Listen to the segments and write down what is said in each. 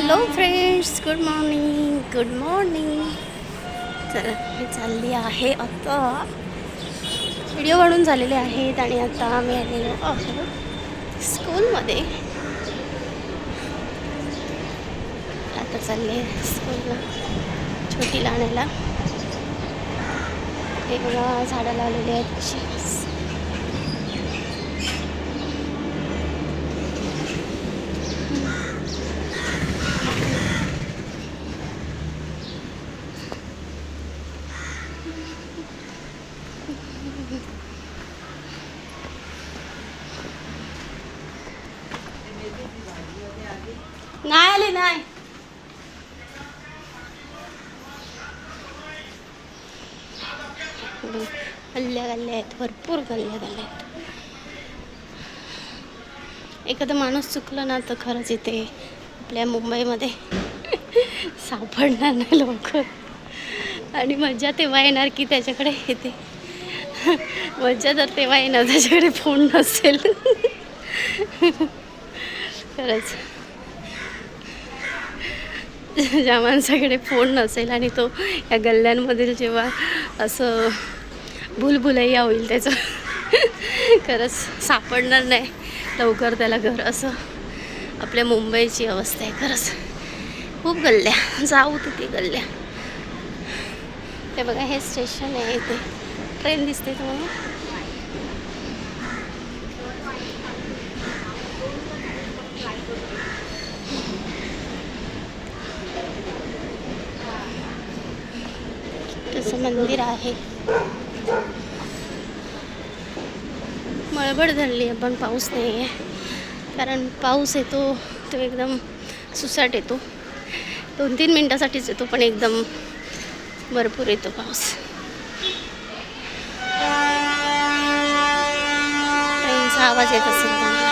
Hello friends, good morning. Good morning. चला, मी चालली आहे आता. व्हिडिओ बनवून झालेले आहेत आणि आता आम्ही आलेलो आहोत स्कूलमध्ये. आता चालले स्कूलला छोटीला आणायला. हे बघा, झाडं लावलेली आहेत अशी. नाही आली नाही. गल्ल्या गल्ल्या आहेत, भरपूर गल्ल्या गल्ल्या आहेत. एखादा माणूस चुकला ना तर खरंच इथे आपल्या मुंबईमध्ये सापडणार नाही लवकर. आणि मजा तेव्हा येणार की त्याच्याकडे येते. मजा तर तेव्हा येणार त्याच्याकडे फोन नसेल. खरंच, ज्या माणसाकडे फोन नसेल आणि तो या गल्ल्यांमधील जेव्हा असं भुलभुलैया होईल त्याचं, खरंच सापडणार नाही लवकर त्याला घर. असं आपल्या मुंबईची अवस्था आहे. खरंच खूप गल्ल्या, जाऊ तिथे गल्ल्या. ते बघा, हे स्टेशन आहे. इथे ट्रेन दिसते तुम्हाला. तसं मंदिर आहे. मळबड झाली आहे पण पाऊस नाही आहे. कारण पाऊस येतो तो एकदम सुसाट येतो. 2-3 मिनटासाठीच येतो पण एकदम भरपूर येतो पाऊस. ट्रेनचा आवाज येत असेल तुम्हाला.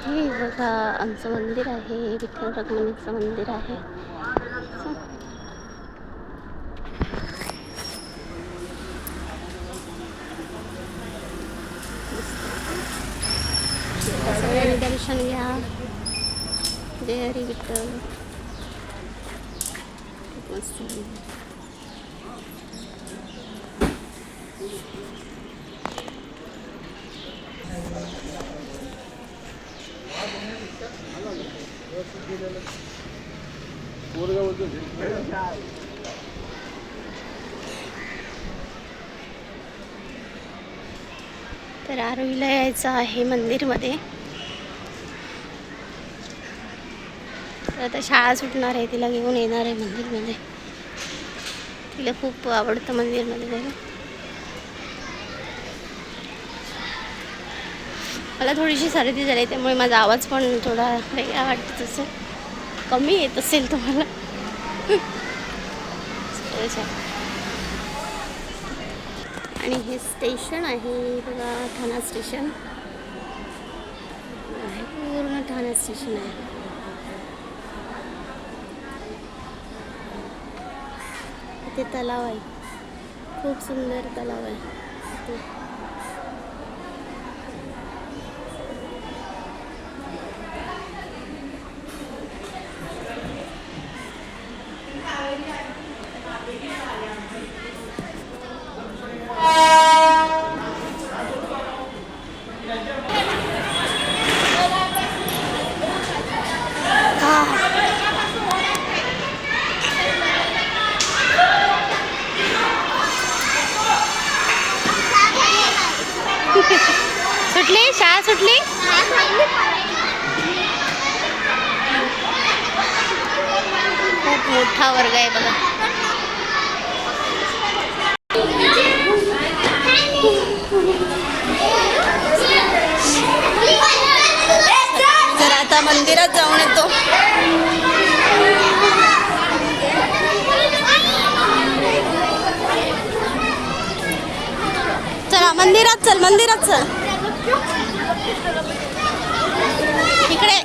हे बघा, आमचं मंदिर आहे. विठ्ठल रखुमाईचं मंदिर आहे. सगळ्यांनी दर्शन घ्या. जय हरी विठ्ठल. मस्त. तर आरोहीला यायचं आहे मंदिरमध्ये. तर आता शाळा सुटणार आहे, तिला घेऊन येणार आहे मंदिरमध्ये. तिला खूप आवडतं मंदिरमध्ये जायला. मला थोडीशी सर्दी झाली त्यामुळे माझा आवाज पण थोडा वेगळा वाटत असेल, कमी येत असेल तुम्हाला. आणि हे स्टेशन आहे बघा, ठाणा स्टेशन आहे. पूर्ण ठाणा स्टेशन आहे. इथे तलाव आहे, खूप सुंदर तलाव आहे. सुटली शाळा सुटली. खूप मोठा वर्ग आहे बघा. तर आता मंदिरात जाऊन येतो. चला मंदिरात चल, मंदिरात चल. इकडे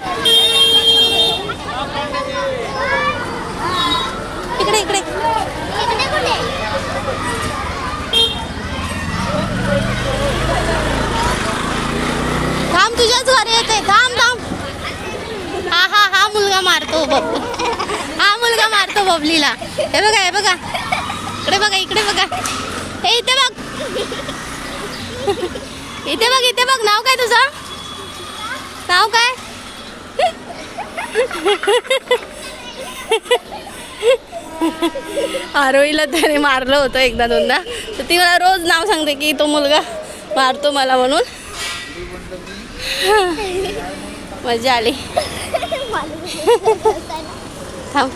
इकडे इकडे थांब, तुझ्याच घरी येते. थांब थांब. हा हा हा मुलगा मारतो बबलू. हा मुलगा मारतो बबलीला. हे बघा, हे बघा, इकडे बघा, इकडे बघा. हे इथे बघ, इथे बघ, इथे बघ. नाव काय तुझं? नाव काय? आरोहीला त्याने मारलं होतं एकदा दोनदा, तर ती मला रोज नाव सांगते की तो मुलगा मारतो मला म्हणून. मजा आली. थांब.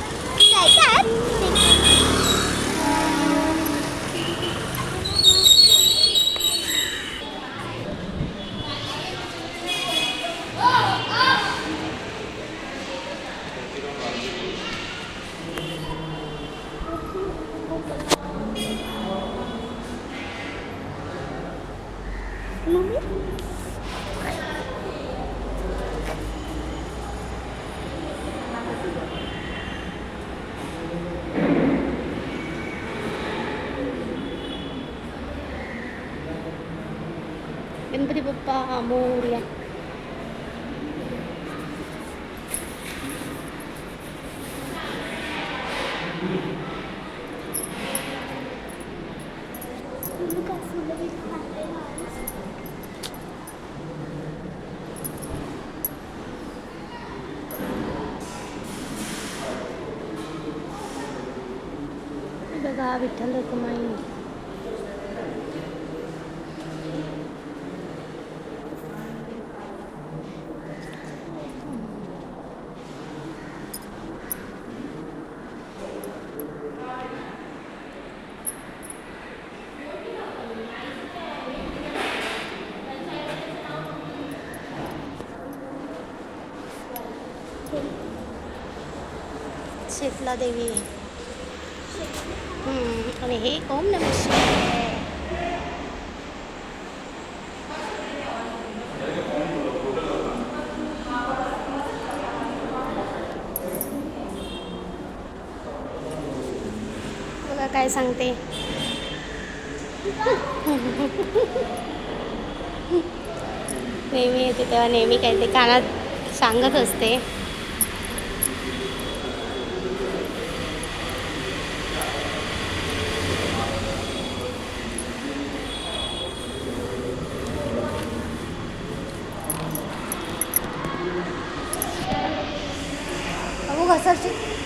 गणपती बाप्पा मोरया. बघा विठ्ठल रखुमाई. शीतला देवी. आणि हे ओम नमः शिवाय. बघा काय सांगते. नेहमी येते तेव्हा नेहमी काय ते कानात सांगत असते. कसं